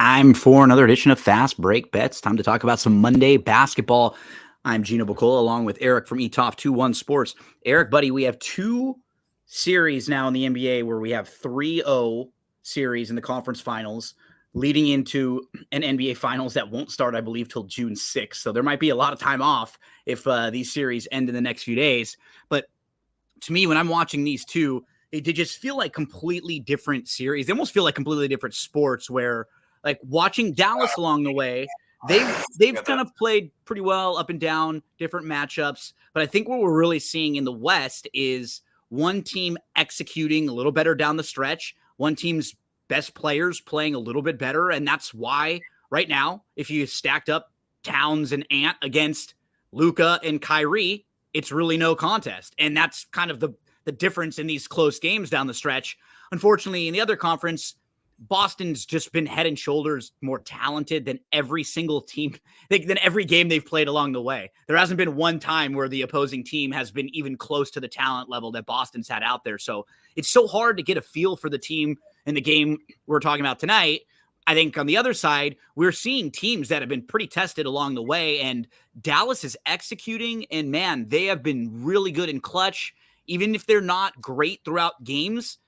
Time for another edition of Fast Break Bets. Time to talk about some Monday basketball. I'm Gino along with Erik from eTop21 Sports. Erik, buddy, we have two series now in the NBA where we have 3-0 series in the conference finals leading into an NBA finals that won't start, I believe, till June 6th. So there might be a lot of time off if these series end in the next few days. But to me, when I'm watching these two, they just feel like completely different series. They almost feel like completely different sports where, like, watching Dallas along the way, they've kind of played pretty well up and down, different matchups. But I think what we're really seeing in the West is one team executing a little better down the stretch, one team's best players playing a little bit better. And that's why right now, if you stacked up Towns and Ant against Luka and Kyrie, it's really no contest. And that's kind of the difference in these close games down the stretch. Unfortunately, in the other conference, Boston's just been head and shoulders more talented than every single team, than every game they've played along the way. There hasn't been one time where the opposing team has been even close to the talent level that Boston's had out there. So it's so hard to get a feel for the team in the game we're talking about tonight. I think on the other side, we're seeing teams that have been pretty tested along the way, and Dallas is executing, and man, they have been really good in clutch. Even if they're not great throughout games,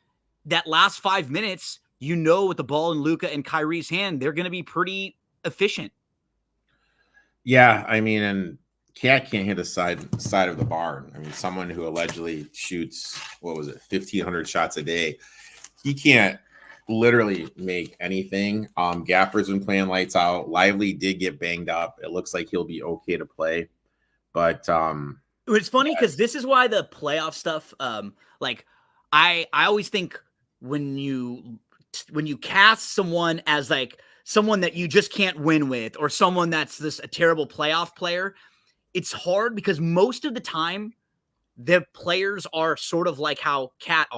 that last 5 minutes, with the ball in Luka and Kyrie's hand, they're going to be pretty efficient. Yeah, I mean, and Cat can't hit the side of the bar. I mean, someone who allegedly shoots, 1,500 shots a day, he can't literally make anything. Gaffer's been playing lights out. Lively did get banged up. It looks like he'll be okay to play, but it's funny because this is why the playoff stuff, I always think when you cast someone as like someone that you just can't win with, or someone that's a terrible playoff player, it's hard because most of the time the players are sort of like how Cat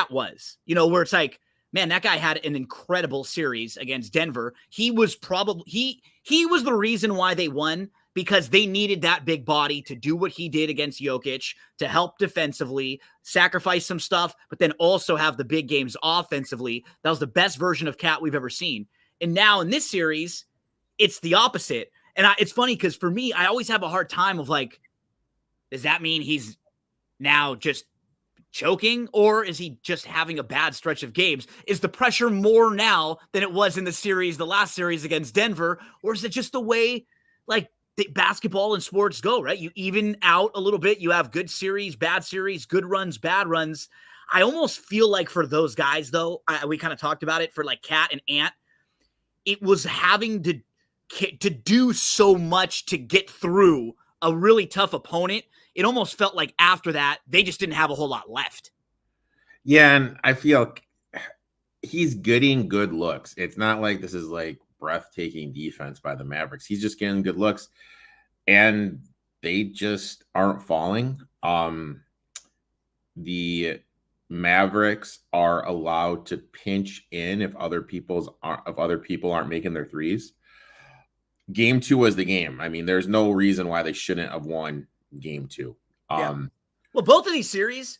was, where it's like, man, that guy had an incredible series against Denver. He was probably, he was the reason why they won, because they needed that big body to do what he did against Jokic, to help defensively, sacrifice some stuff, but then also have the big games offensively. That was the best version of Cat we've ever seen. And now in this series, it's the opposite. And it's funny because for me, I always have a hard time of like, does that mean he's now just choking, or is he just having a bad stretch of games? Is the pressure more now than it was in the last series against Denver? Or is it just the way, like, the basketball and sports go, right? You even out a little bit. You have good series, bad series, good runs, bad runs. I almost feel like for those guys, though, we kind of talked about it for like Cat and Ant, it was having to do so much to get through a really tough opponent. It almost felt like after that, they just didn't have a whole lot left. Yeah, and I feel he's getting good looks. It's not like this is like breathtaking defense by the Mavericks. He's just getting good looks, and they just aren't falling. The Mavericks are allowed to pinch in if other people aren't making their threes. Game 2 was the game. I mean, there's no reason why they shouldn't have won game 2. Well, both of these series,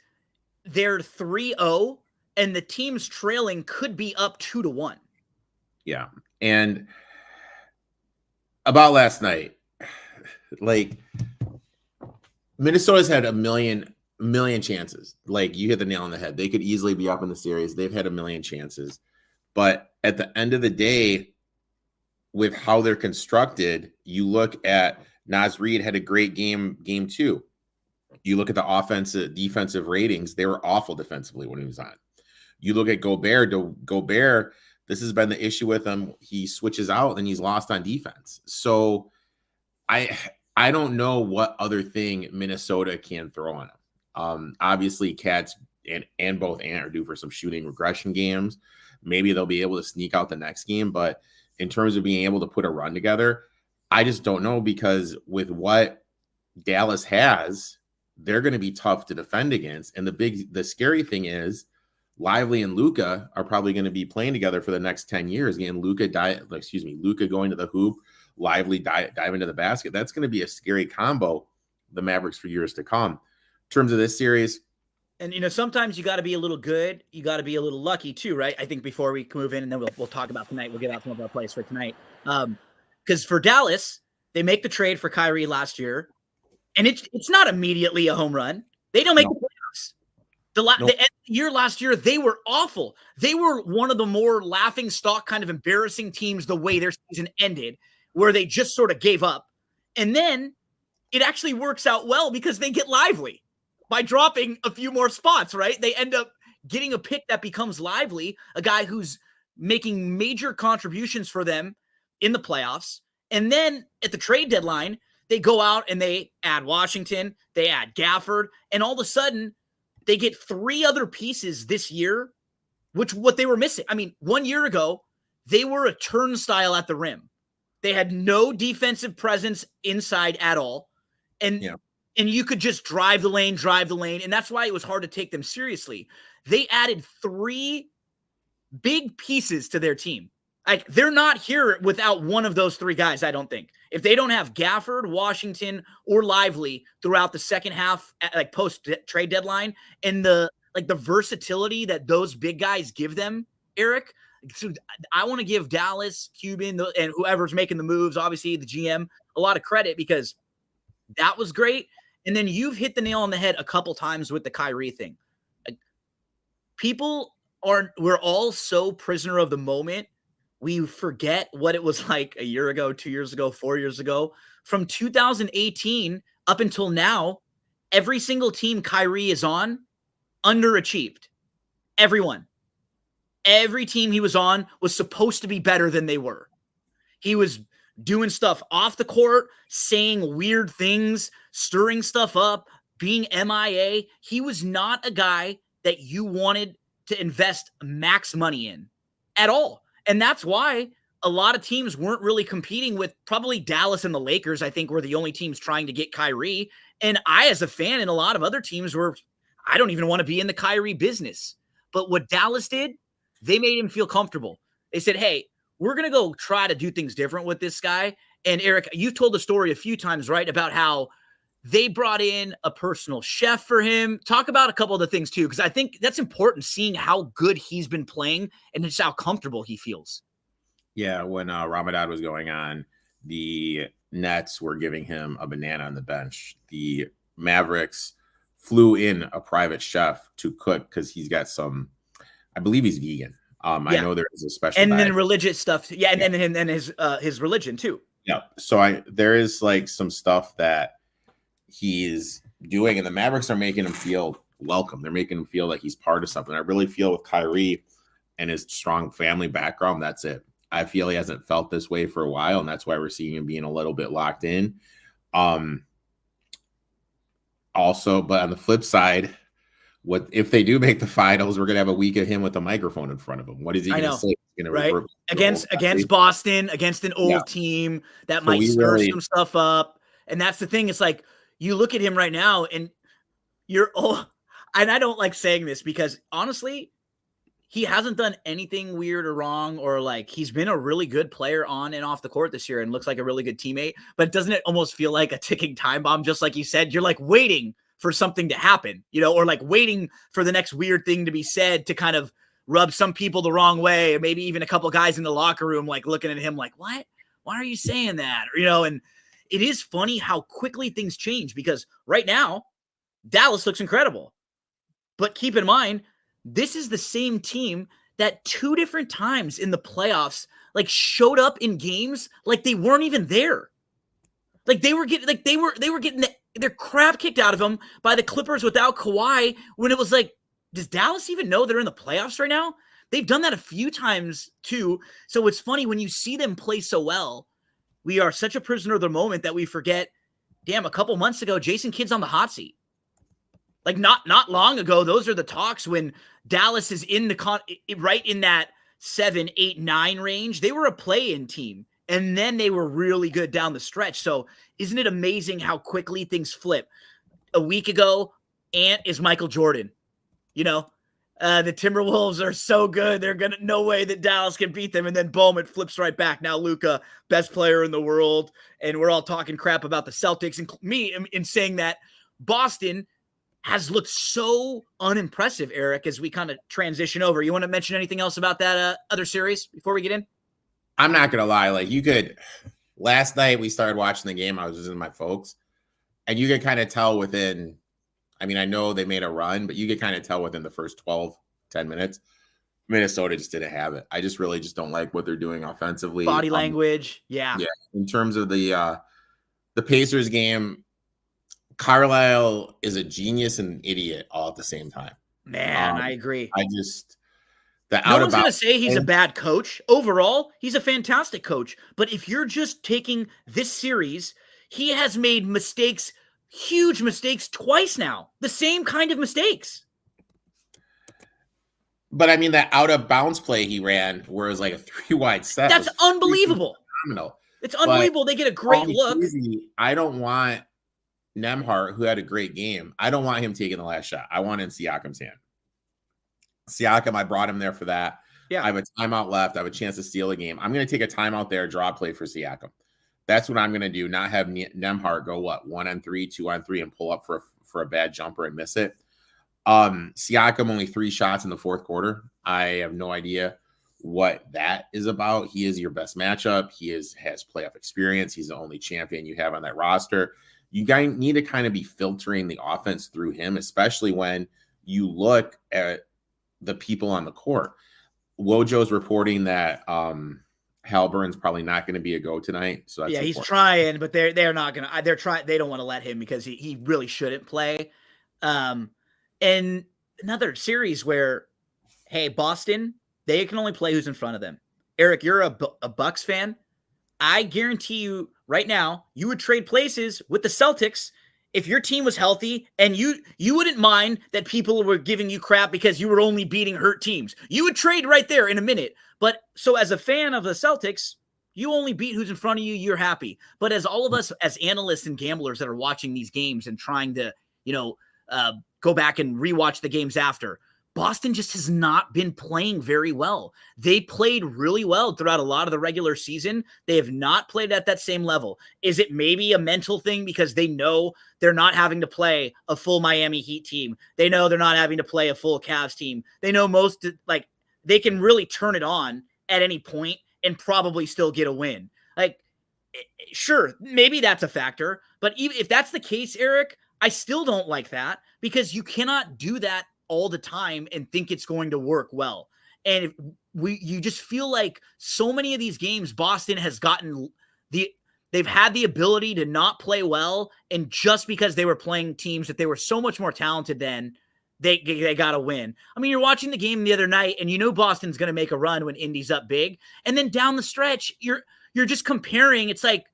they're 3-0, and the teams trailing could be up 2-1. Yeah. And about last night, like, Minnesota's had a million chances. Like, you hit the nail on the head. They could easily be up in the series. They've had a million chances. But at the end of the day, with how they're constructed, you look at Naz Reid had a great game 2. You look at the defensive ratings, they were awful defensively when he was on. You look at Gobert, this has been the issue with him. He switches out and he's lost on defense. So I don't know what other thing Minnesota can throw on him. Obviously, Cats and both Ant are due for some shooting regression games. Maybe they'll be able to sneak out the next game. But in terms of being able to put a run together, I just don't know, because with what Dallas has, they're going to be tough to defend against. And the scary thing is, Lively and Luka are probably going to be playing together for the next 10 years. Again, Luka going to the hoop, Lively dive into the basket. That's going to be a scary combo, the Mavericks, for years to come. In terms of this series, And, sometimes you got to be a little good. You got to be a little lucky too, right? I think before we move in, and then we'll talk about tonight. We'll get out some of our plays for tonight. Because for Dallas, they make the trade for Kyrie last year, and it's not immediately a home run. They don't make the playoffs. The end of the year last year, they were awful. They were one of the more laughing stock, kind of embarrassing teams the way their season ended, where they just sort of gave up. And then it actually works out well because they get lively by dropping a few more spots, right? They end up getting a pick that becomes lively, a guy who's making major contributions for them in the playoffs. And then at the trade deadline, they go out and they add Washington, they add Gafford, and all of a sudden they get 3 other pieces this year, which what they were missing. I mean, 1 year ago, they were a turnstile at the rim. They had no defensive presence inside at all. And you could just drive the lane. And that's why it was hard to take them seriously. They added 3 big pieces to their team. Like, they're not here without one of those 3 guys, I don't think. If they don't have Gafford, Washington, or Lively throughout the second half, like post-trade deadline, and the versatility that those big guys give them, Erik, so I want to give Dallas, Cuban, and whoever's making the moves, obviously the GM, a lot of credit because that was great. And then you've hit the nail on the head a couple times with the Kyrie thing. Like, we're all so prisoner of the moment. We forget what it was like a year ago, 2 years ago, 4 years ago. From 2018 up until now, every single team Kyrie is on underachieved. Everyone. Every team he was on was supposed to be better than they were. He was doing stuff off the court, saying weird things, stirring stuff up, being MIA. He was not a guy that you wanted to invest max money in at all. And that's why a lot of teams weren't really competing with. Probably Dallas and the Lakers, I think, were the only teams trying to get Kyrie. And I, as a fan, and a lot of other teams I don't even want to be in the Kyrie business. But what Dallas did, they made him feel comfortable. They said, hey, we're going to go try to do things different with this guy. And Erik, you've told the story a few times, right, about how they brought in a personal chef for him. Talk about a couple of the things too, because I think that's important, seeing how good he's been playing and just how comfortable he feels. Yeah, when Ramadan was going on, the Nets were giving him a banana on the bench. The Mavericks flew in a private chef to cook because he's got I believe he's vegan. I know there is a special and diet. then religious stuff. Yeah, and then his religion too. Yeah. So there is like some stuff that he's doing, and the Mavericks are making him feel welcome. They're making him feel like he's part of something. I really feel with Kyrie and his strong family background, that's it. I feel he hasn't felt this way for a while, and that's why we're seeing him being a little bit locked in. Also, but on the flip side, what if they do make the finals? We're gonna have a week of him with a microphone in front of him. What is he gonna say? He's gonna right against Boston, against an old team that might stir some stuff up. And that's the thing. It's like you look at him right now, and and I don't like saying this because honestly, he hasn't done anything weird or wrong, or like he's been a really good player on and off the court this year and looks like a really good teammate. But doesn't it almost feel like a ticking time bomb? Just like you said, you're like waiting for something to happen, or like waiting for the next weird thing to be said to kind of rub some people the wrong way, or maybe even a couple guys in the locker room like looking at him like, what? Why are you saying that? Or, and it is funny how quickly things change, because right now Dallas looks incredible. But keep in mind, this is the same team that 2 different times in the playoffs like showed up in games like they weren't even there. Like they were getting their crap kicked out of them by the Clippers without Kawhi, when it was like, does Dallas even know they're in the playoffs right now? They've done that a few times too. So it's funny when you see them play so well. We are such a prisoner of the moment that we forget, damn, a couple months ago, Jason Kidd's on the hot seat. Like not long ago, those are the talks when Dallas is in right in that 7, 8, 9 range. They were a play-in team, and then they were really good down the stretch. So isn't it amazing how quickly things flip? A week ago, Ant is Michael Jordan. The Timberwolves are so good. No way that Dallas can beat them. And then boom, it flips right back. Now Luka, best player in the world. And we're all talking crap about the Celtics, and me in saying that Boston has looked so unimpressive, Eric, as we kind of transition over. You want to mention anything else about that other series before we get in? I'm not going to lie. Like, you could, last night we started watching the game. I was visiting my folks, and you could kind of tell within, I mean, I know they made a run, but you could kind of tell within the first 10 minutes, Minnesota just didn't have it. I just really just don't like what they're doing offensively. Body language. Yeah. In terms of the Pacers game, Carlisle is a genius and an idiot all at the same time. Man, I agree. No one's going to say he's a bad coach. Overall, he's a fantastic coach. But if you're just taking this series, he has made mistakes, huge mistakes twice now. The same kind of mistakes. But I mean, that out of bounds play he ran, where it was like a 3-wide set. That's unbelievable. Phenomenal. It's unbelievable. They get a great look. I don't want Nembhard, who had a great game. I don't want him taking the last shot. I want it in Siakam's hand. Siakam, I brought him there for that. Yeah. I have a timeout left. I have a chance to steal a game. I'm going to take a timeout there, draw play for Siakam. That's what I'm going to do. Not have Nembhard go 1-on-3, 2-on-3, and pull up for a bad jumper and miss it. Siakam only 3 shots in the fourth quarter. I have no idea what that is about. He is your best matchup. He has playoff experience. He's the only champion you have on that roster. You guys need to kind of be filtering the offense through him, especially when you look at the people on the court. Wojo's reporting that Halburn's probably not going to be a go tonight. So that's he's trying, but they're not going to. They're trying. They don't want to let him because he really shouldn't play. And another series where, hey, Boston, they can only play who's in front of them. Eric, you're a Bucks fan. I guarantee you right now, you would trade places with the Celtics if your team was healthy, and you wouldn't mind that people were giving you crap because you were only beating hurt teams. You would trade right there in a minute. But so as a fan of the Celtics, you only beat who's in front of you, you're happy. But as all of us as analysts and gamblers that are watching these games and trying to, go back and rewatch the games after, Boston just has not been playing very well. They played really well throughout a lot of the regular season. They have not played at that same level. Is it maybe a mental thing because they know they're not having to play a full Miami Heat team? They know they're not having to play a full Cavs team. They know they can really turn it on at any point and probably still get a win. Sure, maybe that's a factor. But even if that's the case, Eric, I still don't like that because you cannot do that all the time and think it's going to work well. And you just feel like so many of these games, Boston has gotten they've had the ability to not play well. And just because they were playing teams that they were so much more talented than, they got to win. I mean, you're watching the game the other night and Boston's going to make a run when Indy's up big. And then down the stretch, you're just comparing. It's like,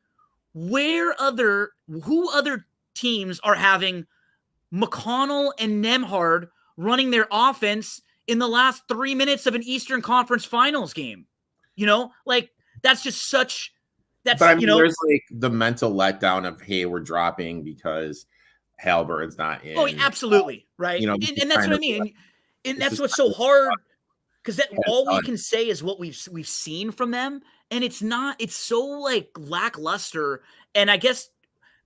who other teams are having McConnell and Nembhard running their offense in the last 3 minutes of an Eastern Conference Finals game? That's just such. That's, but I mean, there's the mental letdown of, hey, we're dropping because Halburn's not in. Oh, absolutely, right. And that's what I mean. And that's what's so hard because all we can say is what we've seen from them, and it's not. It's so lackluster. And I guess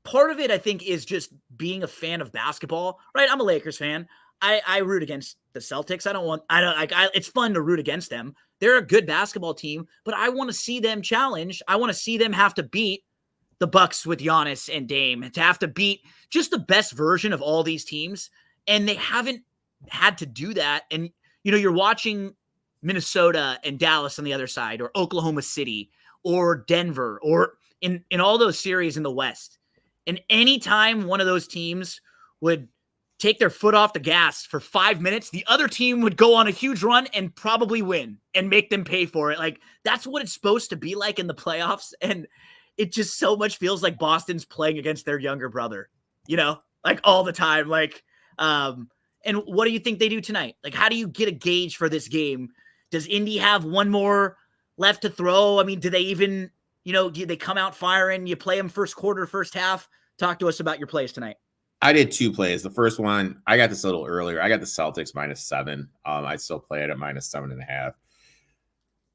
part of it, I think, is just being a fan of basketball, right? I'm a Lakers fan. I root against the Celtics. It's fun to root against them. They're a good basketball team, but I want to see them challenge. I want to see them have to beat the Bucks with Giannis and Dame, to have to beat just the best version of all these teams. And they haven't had to do that. And, you're watching Minnesota and Dallas on the other side, or Oklahoma City or Denver, or in all those series in the West. And anytime one of those teams would take their foot off the gas for 5 minutes, the other team would go on a huge run and probably win and make them pay for it. That's what it's supposed to be like in the playoffs. And it just so much feels like Boston's playing against their younger brother, all the time. And what do you think they do tonight? How do you get a gauge for this game? Does Indy have one more left to throw? I mean, do they even, do they come out firing? You play them first quarter, first half? Talk to us about your plays tonight. I did 2 plays. The first one, I got this a little earlier. I got the Celtics -7. I still play it at -7.5.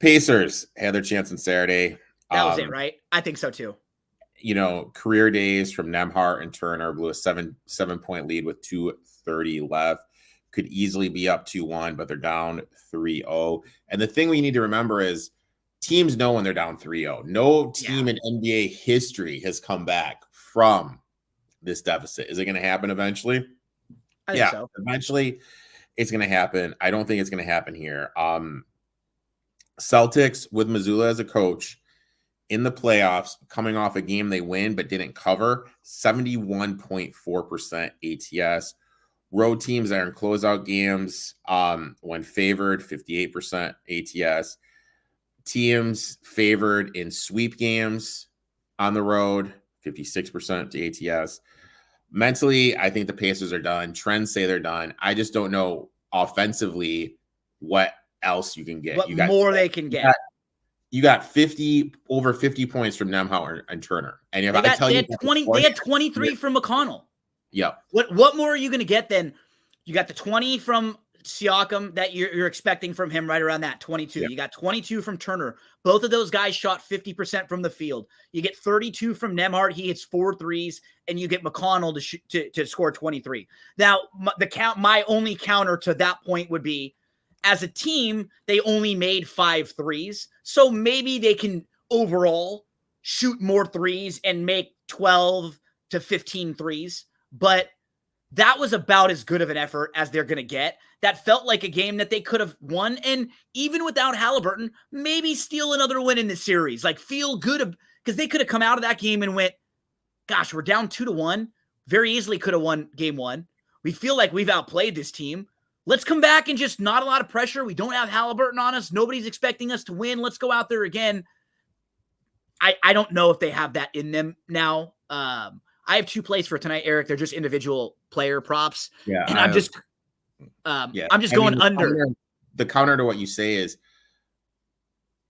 Pacers had their chance on Saturday. That was it, right? I think so too. career days from Nemhart and Turner blew a 7-point lead with 2:30 left. Could easily be up 2-1, but they're down 3-0. And the thing we need to remember is teams know when they're down 3-0. No team in NBA history has come back from this deficit. Is it going to happen eventually? I think so. Eventually it's going to happen. I don't think it's going to happen here. Celtics with Mazzulla as a coach in the playoffs, coming off a game they win but didn't cover, 71.4% ATS. Road teams that are in closeout games, when favored, 58% ATS. Teams favored in sweep games on the road, 56% to ATS. Mentally, I think the Pacers are done. Trends say they're done. I just don't know offensively what else you can get. What more they can get. You got over 50 points from Nemhauer and Turner. And if they had 23 from McConnell. Yep. What more are you going to get than you got the 20 from Siakam that you're expecting from him, right around that 22. Yep. You got 22 from Turner. Both of those guys shot 50% from the field. You get 32 from Nemhart. He hits 4 threes, and you get McConnell to score 23. Now, my only counter to that point would be, as a team, they only made 5 threes. So maybe they can overall shoot more threes and make 12 to 15 threes. But that was about as good of an effort as they're going to get. That felt like a game that they could have won. And even without Halliburton, maybe steal another win in the series. Like, feel good, because they could have come out of that game and went, gosh, we're down 2-1. Very easily could have won game 1. We feel like we've outplayed this team. Let's come back and just not a lot of pressure. We don't have Halliburton on us. Nobody's expecting us to win. Let's go out there again. I don't know if they have that in them now. I have 2 plays for tonight, Eric. They're just individual player props. Yeah. And I'm just going under. The counter to what you say is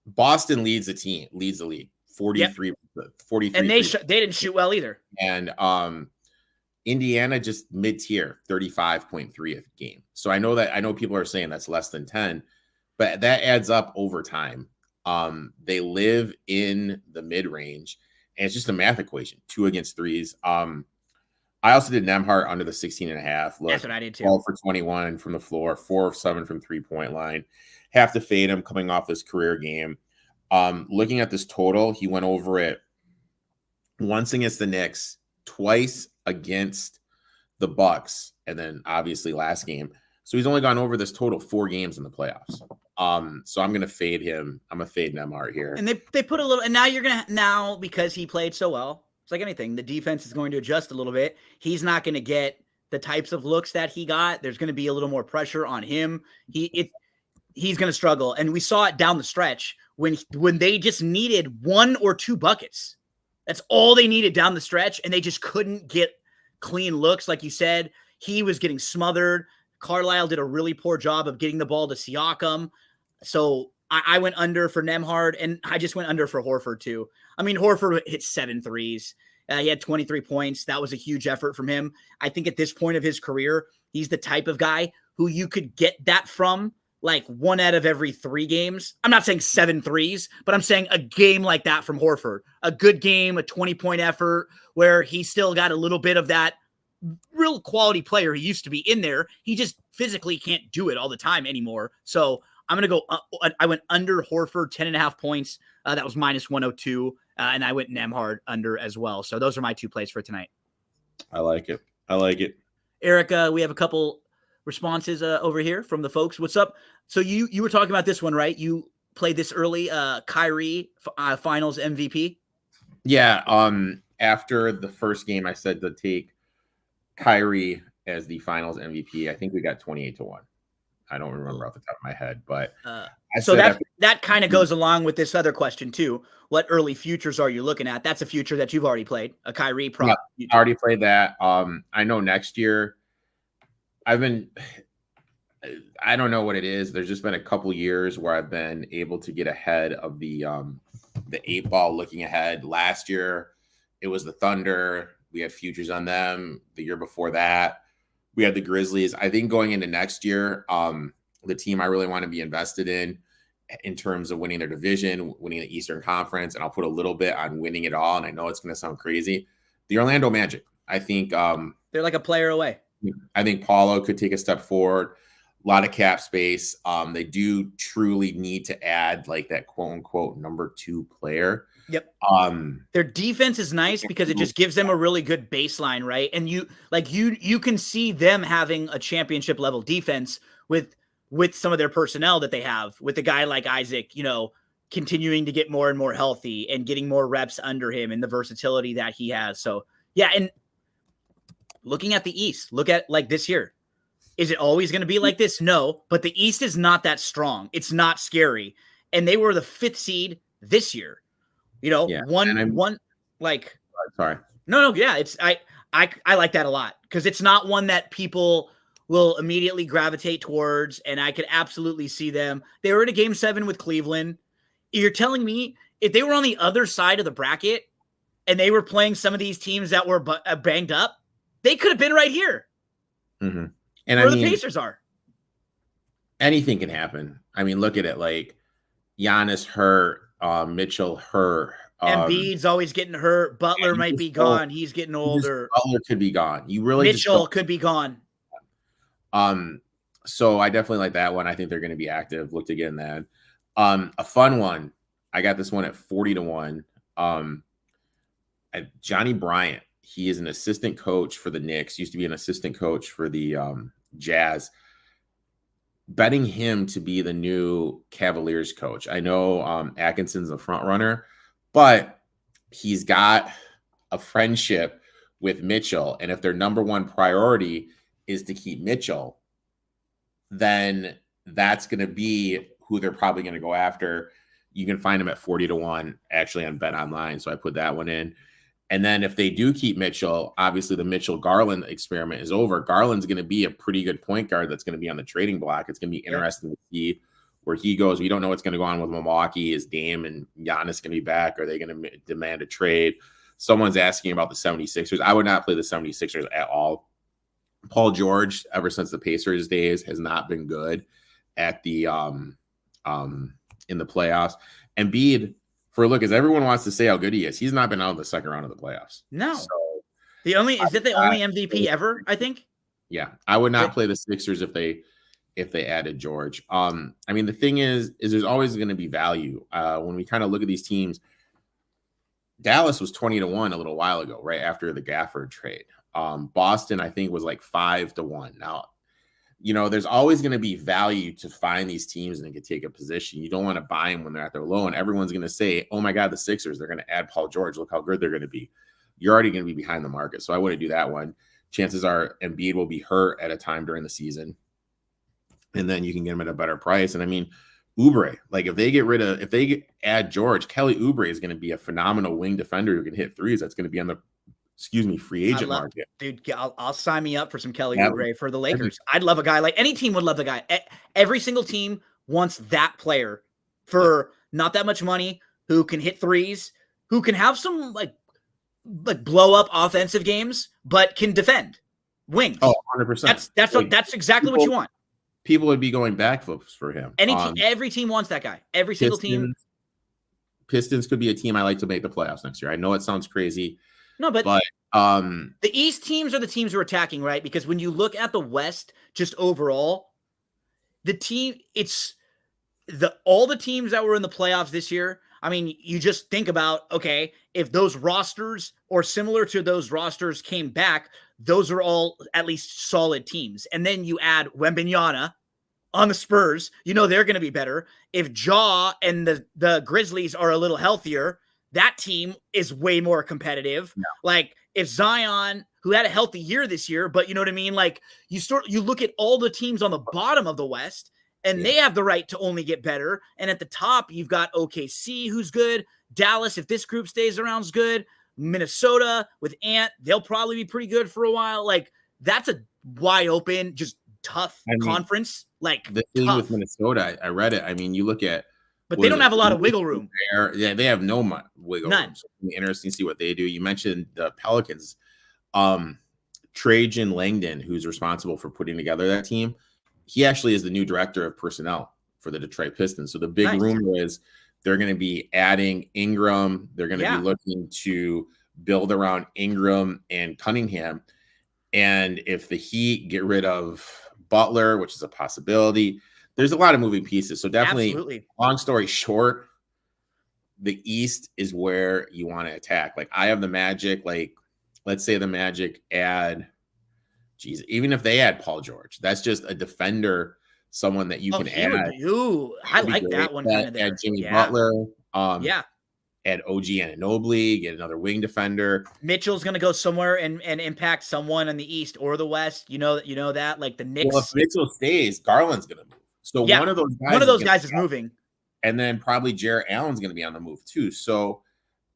Boston leads the league. 43. And they didn't shoot well either. And Indiana just mid-tier, 35.3 a game. So I know people are saying that's less than 10, but that adds up over time. They live in the mid-range, and it's just a math equation, 2 against 3s. I also did Nemhart under the 16.5. That's what I did too. 12 for 21 from the floor, 4 of 7 from 3-point line. Have to fade him coming off this career game. Looking at this total, he went over it once against the Knicks, twice against the Bucks, and then obviously last game. So he's only gone over this total 4 games in the playoffs. So I'm gonna fade him. I'm gonna fade Nemhart here. And they put a little, and now because he played so well, it's like anything. The defense is going to adjust a little bit. He's not going to get the types of looks that he got. There's going to be a little more pressure on him. He's going to struggle, and we saw it down the stretch when they just needed 1 or 2 buckets. That's all they needed down the stretch, and they just couldn't get clean looks. Like you said, he was getting smothered. Carlisle did a really poor job of getting the ball to Siakam. So I went under for Nemhart, and I just went under for Horford too. I mean, Horford hit 7 threes. He had 23 points. That was a huge effort from him. I think at this point of his career, he's the type of guy who you could get that from like 1 out of every 3 games. I'm not saying 7 threes, but I'm saying a game like that from Horford. A good game, a 20-point effort where he still got a little bit of that real quality player he used to be in there. He just physically can't do it all the time anymore. So I'm going to go I went under Horford, 10.5 points. That was minus 102. And I went Nemhart under as well. So those are my 2 plays for tonight. I like it. Erik, we have a couple responses over here from the folks. What's up? So you were talking about this one, right? You played this early, Kyrie finals MVP. Yeah. After the first game, I said to take Kyrie as the finals MVP. I think we got 28-1. I don't remember off the top of my head, but so that kind of goes along with this other question too. What early futures are you looking at? That's a future that you've already played, a Kyrie prop. Yeah, already played that. I know next year I don't know what it is. There's just been a couple years where I've been able to get ahead of the 8 ball looking ahead. Last year it was the Thunder. We had futures on them. The year before that, we had the Grizzlies. I think going into next year, the team I really want to be invested in in terms of winning their division, winning the Eastern Conference, and I'll put a little bit on winning it all. And I know it's going to sound crazy. The Orlando Magic. I think they're like a player away. I think Paulo could take a step forward. A lot of cap space. They do truly need to add like that quote unquote number 2 player. Yep. Their defense is nice because it just gives them a really good baseline, right? And you can see them having a championship level defense with some of their personnel that they have, with a guy like Isaac, continuing to get more and more healthy and getting more reps under him and the versatility that he has. So yeah, and looking at the East, look at like this year. Is it always going to be like this? No, but the East is not that strong. It's not scary. And they were the 5th seed this year. Sorry. No, yeah, I like that a lot because it's not one that people will immediately gravitate towards, and I could absolutely see them. They were in a game 7 with Cleveland. You're telling me if they were on the other side of the bracket and they were playing some of these teams that were banged up, they could have been right here. Mm-hmm. And where the Pacers are. Anything can happen. I mean, look at it. Like Giannis hurt, Mitchell hurt. Embiid's always getting hurt. Butler might be gone. He's getting older. Butler could be gone. You really Mitchell could be gone. So I definitely like that one. I think they're going to be active. Look to get in that. A fun one. I got this one at 40-1. Johnny Bryant. He is an assistant coach for the Knicks. Used to be an assistant coach for the Jazz. Betting him to be the new Cavaliers coach. I know Atkinson's the front runner, but he's got a friendship with Mitchell. And if their number 1 priority is to keep Mitchell, then that's going to be who they're probably going to go after. You can find him at 40-1 actually on Bet Online. So I put that one in. And then if they do keep Mitchell, obviously the Mitchell-Garland experiment is over. Garland's going to be a pretty good point guard that's going to be on the trading block. It's going to be interesting to see where he goes. We don't know what's going to go on with Milwaukee. Is Dame and Giannis going to be back? Are they going to demand a trade? Someone's asking about the 76ers. I would not play the 76ers at all. Paul George, ever since the Pacers days, has not been good at the in the playoffs. Embiid, for a look, as everyone wants to say how good he is, he's not been out of the second round of the playoffs. No. So, the only MVP ever, I think? Yeah. I would not play the Sixers if they added George. I mean, the thing is there's always going to be value. When we kind of look at these teams, Dallas was 20-1 a little while ago, right after the Gafford trade. Boston, I think, was like 5-1. Now, there's always going to be value to find these teams and they can take a position. You don't want to buy them when they're at their low, and everyone's going to say, oh my God, the Sixers, they're going to add Paul George. Look how good they're going to be. You're already going to be behind the market. So I wouldn't do that one. Chances are Embiid will be hurt at a time during the season, and then you can get him at a better price. And I mean, Oubre, like if they add George, Kelly Oubre is going to be a phenomenal wing defender who can hit threes. That's going to be on the free agent market. Dude, I'll sign me up for some Kelly Oubre for the Lakers. I'd love a guy like any team would love the guy. Every single team wants that player for not that much money, who can hit threes, who can have some like blow up offensive games, but can defend wings. Oh, 100%. That's exactly what you want. People would be going backflips for him. Every team wants that guy. Every single team. Pistons could be a team I like to make the playoffs next year. I know it sounds crazy. No, but the East teams are the teams who are attacking, right? Because when you look at the West, just overall, all the teams that were in the playoffs this year. I mean, you just think about, okay, if those rosters or similar to those rosters came back, those are all at least solid teams. And then you add Wembanyama on the Spurs, they're going to be better. If Ja and the Grizzlies are a little healthier, that team is way more competitive. No. Like if Zion, who had a healthy year this year, but you know what I mean? Like you look at all the teams on the bottom of the West and they have the right to only get better. And at the top, you've got OKC, who's good. Dallas, if this group stays around, is good. Minnesota with Ant, they'll probably be pretty good for a while. Like that's a wide open, just tough conference. Like the thing with Minnesota, I read it. I mean, you look at, but they don't have a lot of wiggle room. Yeah, they have no wiggle room. So it'll be interesting to see what they do. You mentioned the Pelicans. Trajan Langdon, who's responsible for putting together that team, he actually is the new director of personnel for the Detroit Pistons. So the big Nice. rumor is they're going to be adding Ingram. They're going to be looking to build around Ingram and Cunningham. And if the Heat get rid of Butler, which is a possibility, there's a lot of moving pieces. So definitely, Absolutely. Long story short, the East is where you want to attack. Like, I have the Magic, like, let's say the Magic add, geez, even if they add Paul George, that's just a defender, someone that you can add. I like that one kind of there. Add Jimmy Butler. Yeah. Add OG Anunoby, get another wing defender. Mitchell's going to go somewhere and impact someone in the East or the West. You know that, like the Knicks. Well, if Mitchell stays, Garland's going to move. So one of those guys is moving. And then probably Jarrett Allen's going to be on the move too. So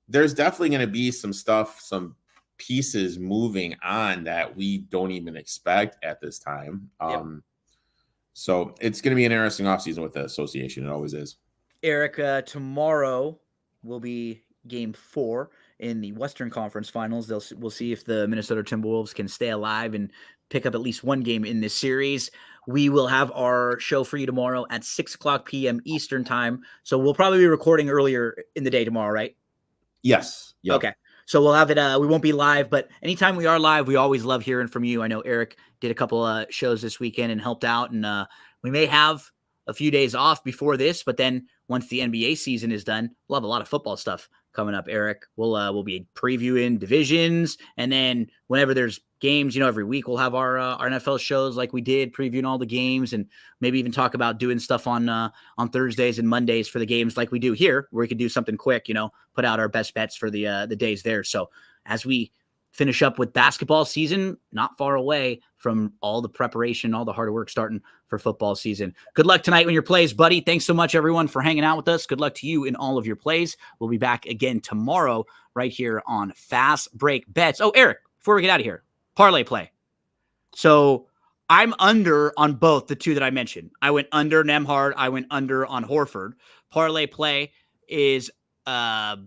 there's definitely going to be some stuff, some pieces moving on that we don't even expect at this time. So it's going to be an interesting offseason with the association. It always is. Erik, tomorrow will be game 4 in the Western Conference Finals. We'll see if the Minnesota Timberwolves can stay alive and pick up at least one game in this series. We will have our show for you tomorrow at 6:00 p.m. Eastern time. So we'll probably be recording earlier in the day tomorrow, right? Yes. Yep. Okay. So we'll have it. We won't be live, but anytime we are live, we always love hearing from you. I know Erik did a couple shows this weekend and helped out, and we may have a few days off before this, but then once the NBA season is done, we'll have a lot of football stuff coming up, Erik. We'll be previewing divisions, and then whenever there's games, every week we'll have our NFL shows like we did, previewing all the games, and maybe even talk about doing stuff on Thursdays and Mondays for the games like we do here, where we could do something quick, put out our best bets for the days there. So as we finish up with basketball season, not far away from all the preparation, all the hard work starting for football season. Good luck tonight when your plays, buddy. Thanks so much, everyone, for hanging out with us. Good luck to you in all of your plays. We'll be back again tomorrow right here on Fast Break Bets. Oh, Erik, before we get out of here, parlay play. So I'm under on both the two that I mentioned. I went under Nembhard. I went under on Horford. Parlay play is a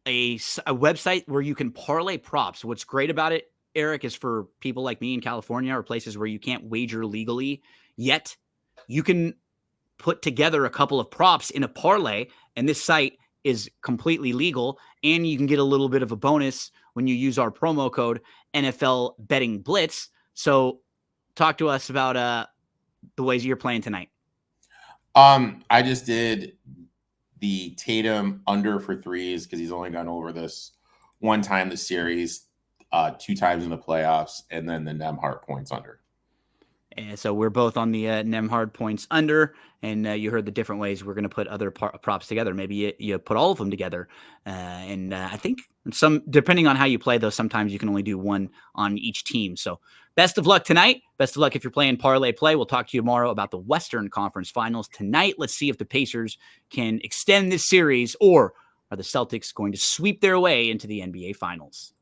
website where you can parlay props. What's great about it, Erik, is for people like me in California or places where you can't wager legally yet, you can put together a couple of props in a parlay, and this site is completely legal, and you can get a little bit of a bonus when you use our promo code NFL Betting Blitz. So talk to us about the ways you're playing tonight. I just did the Tatum under for threes because he's only gone over this one time this series, 2 times in the playoffs, and then the Nembhard points under. And so we're both on the Nembhard points under, and you heard the different ways we're going to put other props together. Maybe you put all of them together, and I think depending on how you play, though, sometimes you can only do one on each team. So best of luck tonight. Best of luck if you're playing parlay play. We'll talk to you tomorrow about the Western Conference Finals. Tonight, let's see if the Pacers can extend this series, or are the Celtics going to sweep their way into the NBA Finals?